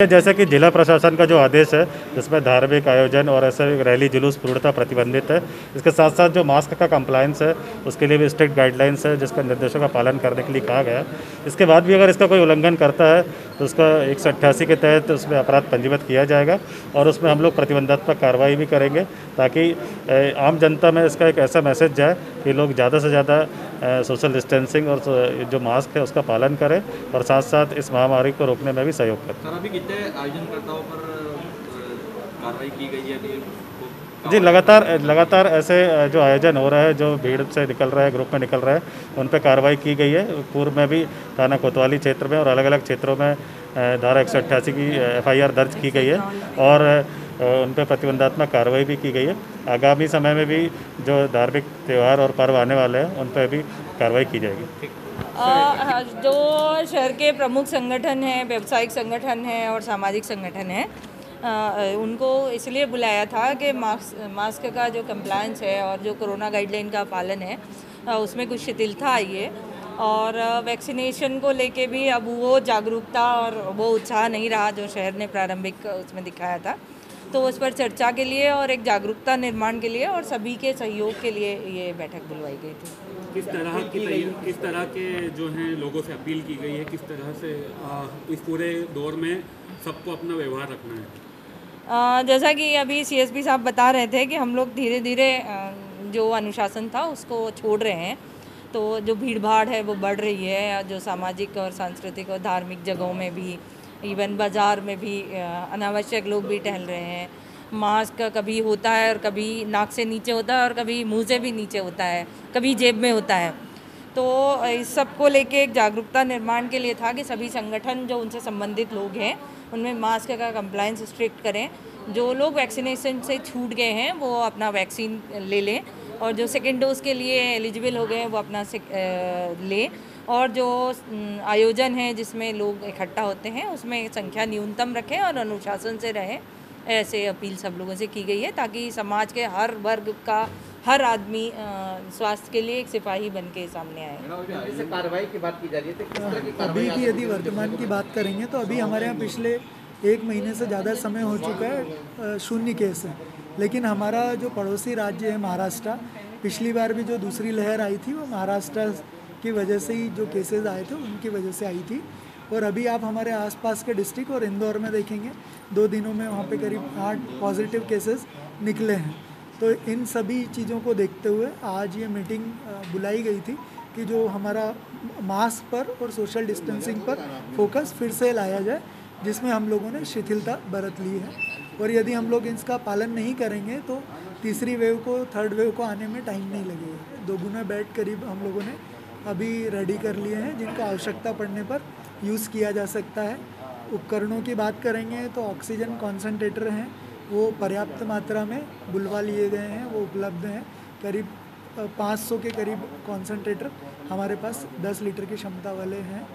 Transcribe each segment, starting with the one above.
जैसे कि जिला प्रशासन का जो आदेश है जिसमें धार्मिक आयोजन और ऐसे रैली जुलूस पूर्णतः प्रतिबंधित है। इसके साथ साथ जो मास्क का कंप्लायंस है उसके लिए भी स्ट्रिक्ट गाइडलाइंस है जिसका निर्देशों का पालन करने के लिए कहा गया है। इसके बाद भी अगर इसका कोई उल्लंघन करता है तो उसका 188 के तहत उसमें अपराध पंजीबद्ध किया जाएगा और उसमें हम लोग प्रतिबंधात्मक कार्रवाई भी करेंगे ताकि आम जनता में इसका एक ऐसा मैसेज जाए कि लोग ज़्यादा से ज़्यादा सोशल डिस्टेंसिंग और जो मास्क है उसका पालन करें और साथ साथ इस महामारी को रोकने में भी सहयोग करें। सर, अभी कितने आयोजनकर्ताओं पर कार्रवाई की गई है अभी? जी, लगातार ऐसे जो आयोजन हो रहा है, जो भीड़ से निकल रहा है, ग्रुप में निकल रहा है, उन पे कार्रवाई की गई है। पूर्व में भी थाना कोतवाली क्षेत्र में और अलग-अलग क्षेत्रों में धारा 188 की FIR दर्ज की गई है और उन पे प्रतिबंधात्मक कार्रवाई भी की गई है। आगामी समय में भी जो धार्मिक त्यौहार और पर्व आने वाले हैं उन पर भी कार्रवाई की जाएगी। जो शहर के प्रमुख संगठन हैं, व्यावसायिक संगठन हैं और सामाजिक संगठन हैं, उनको इसलिए बुलाया था कि मास्क का जो कंप्लायंस है और जो कोरोना गाइडलाइन का पालन है उसमें कुछ शिथिलता आई है और वैक्सीनेशन को लेके भी अब वो जागरूकता और वो उत्साह नहीं रहा जो शहर ने प्रारंभिक उसमें दिखाया था। तो उस पर चर्चा के लिए और एक जागरूकता निर्माण के लिए और सभी के सहयोग के लिए ये बैठक बुलवाई गई थी। किस तरह के जो हैं लोगों से अपील की गई है, किस तरह से इस पूरे दौर में सबको अपना व्यवहार रखना है? जैसा कि अभी CSP साहब बता रहे थे कि हम लोग धीरे धीरे जो अनुशासन था उसको छोड़ रहे हैं, तो जो भीड़ भाड़ है वो बढ़ रही है। जो सामाजिक और सांस्कृतिक और धार्मिक जगहों में भी, इवन बाज़ार में भी अनावश्यक लोग भी टहल रहे हैं। मास्क कभी होता है और कभी नाक से नीचे होता है और कभी मुंह से भी नीचे होता है, कभी जेब में होता है। तो इस सब को लेके एक जागरूकता निर्माण के लिए था कि सभी संगठन जो उनसे संबंधित लोग हैं उनमें मास्क का कंप्लायंस स्ट्रिक्ट करें। जो लोग वैक्सीनेशन से छूट गए हैं वो अपना वैक्सीन ले लें और जो सेकेंड डोज के लिए एलिजिबल हो गए हैं वो अपना लें और जो आयोजन है जिसमें लोग इकट्ठा होते हैं उसमें संख्या न्यूनतम रखें और अनुशासन से रहें। ऐसे अपील सब लोगों से की गई है ताकि समाज के हर वर्ग का हर आदमी स्वास्थ्य के लिए एक सिपाही बन के सामने आए। कार्रवाई की बात की जा रही है तो किस तरह की अभी की यदि वर्तमान की बात करेंगे तो अभी हमारे यहाँ पिछले 1 महीने से ज़्यादा समय हो चुका है 0 केस है। लेकिन हमारा जो पड़ोसी राज्य है महाराष्ट्र, पिछली बार भी जो दूसरी लहर आई थी वो महाराष्ट्र की वजह से ही जो केसेस आए थे उनकी वजह से आई थी। और अभी आप हमारे आसपास के डिस्ट्रिक्ट और इंदौर में देखेंगे 2 दिनों में वहाँ पे करीब 8 पॉजिटिव केसेस निकले हैं। तो इन सभी चीज़ों को देखते हुए आज ये मीटिंग बुलाई गई थी कि जो हमारा मास्क पर और सोशल डिस्टेंसिंग पर फोकस फिर से लाया जाए, जिसमें हम लोगों ने शिथिलता बरत ली है। और यदि हम लोग इसका पालन नहीं करेंगे तो तीसरी वेव को, थर्ड वेव को आने में टाइम नहीं लगेगा। 2 गुना बेड करीब हम लोगों ने अभी रेडी कर लिए हैं जिनका आवश्यकता पड़ने पर यूज़ किया जा सकता है। उपकरणों की बात करेंगे तो ऑक्सीजन कॉन्सनट्रेटर हैं वो पर्याप्त मात्रा में बुलवा लिए गए हैं, वो उपलब्ध हैं। करीब 500 के करीब कॉन्सनट्रेटर हमारे पास 10 लीटर की क्षमता वाले हैं।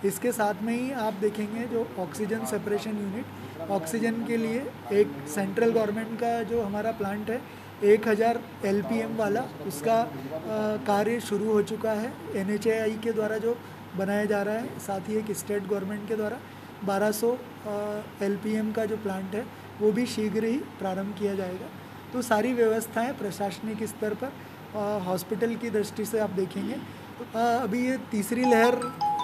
इसके साथ में ही आप देखेंगे जो ऑक्सीजन सेपरेशन यूनिट, ऑक्सीजन के लिए एक सेंट्रल गवर्नमेंट का जो हमारा प्लांट है 1000 LPM वाला, उसका कार्य शुरू हो चुका है NHAI के द्वारा जो बनाया जा रहा है। साथ ही एक स्टेट गवर्नमेंट के द्वारा 1200 LPM का जो प्लांट है वो भी शीघ्र ही प्रारंभ किया जाएगा। तो सारी व्यवस्थाएं प्रशासनिक स्तर पर, हॉस्पिटल की दृष्टि से आप देखेंगे तो अभी ये तीसरी लहर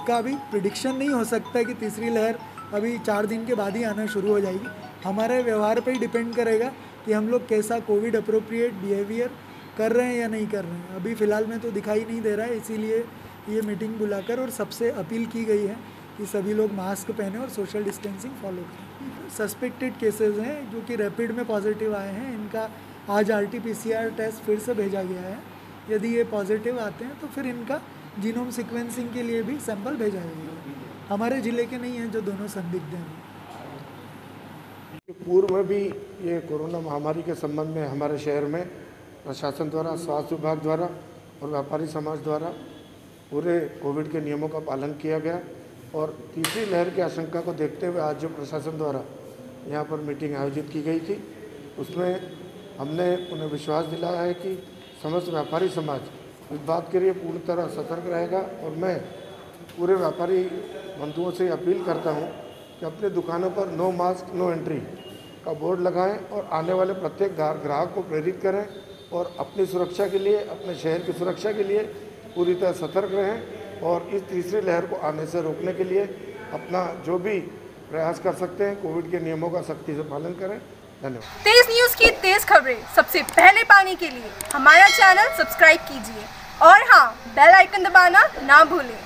का भी प्रिडिक्शन नहीं हो सकता है कि तीसरी लहर अभी 4 दिन के बाद ही आना शुरू हो जाएगी। हमारे व्यवहार पे ही डिपेंड करेगा कि हम लोग कैसा कोविड अप्रोप्रिएट बिहेवियर कर रहे हैं या नहीं कर रहे हैं। अभी फ़िलहाल में तो दिखाई नहीं दे रहा है, इसीलिए ये मीटिंग बुलाकर और सबसे अपील की गई है कि सभी लोग मास्क पहने और सोशल डिस्टेंसिंग फॉलो करें। सस्पेक्टेड केसेस हैं जो कि रैपिड में पॉजिटिव आए हैं, इनका आज RT-PCR टेस्ट फिर से भेजा गया है। यदि ये पॉजिटिव आते हैं तो फिर इनका जीनोम सीक्वेंसिंग के लिए भी सैंपल भेजा जाएगा। हमारे ज़िले के नहीं हैं जो दोनों संदिग्ध हैं। पूर्व में भी ये कोरोना महामारी के संबंध में हमारे शहर में प्रशासन द्वारा, स्वास्थ्य विभाग द्वारा और व्यापारी समाज द्वारा पूरे कोविड के नियमों का पालन किया गया। और तीसरी लहर की आशंका को देखते हुए आज जो प्रशासन द्वारा यहाँ पर मीटिंग आयोजित की गई थी उसमें हमने उन्हें विश्वास दिलाया है कि समस्त व्यापारी समाज इस बात के लिए पूर्ण तरह सतर्क रहेगा। और मैं पूरे व्यापारी बंधुओं से अपील करता हूँ कि कि अपनी दुकानों पर नो मास्क नो एंट्री का बोर्ड लगाएं और आने वाले प्रत्येक ग्राहक को प्रेरित करें और अपनी सुरक्षा के लिए, अपने शहर की सुरक्षा के लिए पूरी तरह सतर्क रहें और इस तीसरी लहर को आने से रोकने के लिए अपना जो भी प्रयास कर सकते हैं, कोविड के नियमों का सख्ती से पालन करें। धन्यवाद। तेज न्यूज़ की तेज खबरें सबसे पहले पाने के लिए हमारा चैनल सब्सक्राइब कीजिए और हाँ, बेल आइकन दबाना ना भूलें।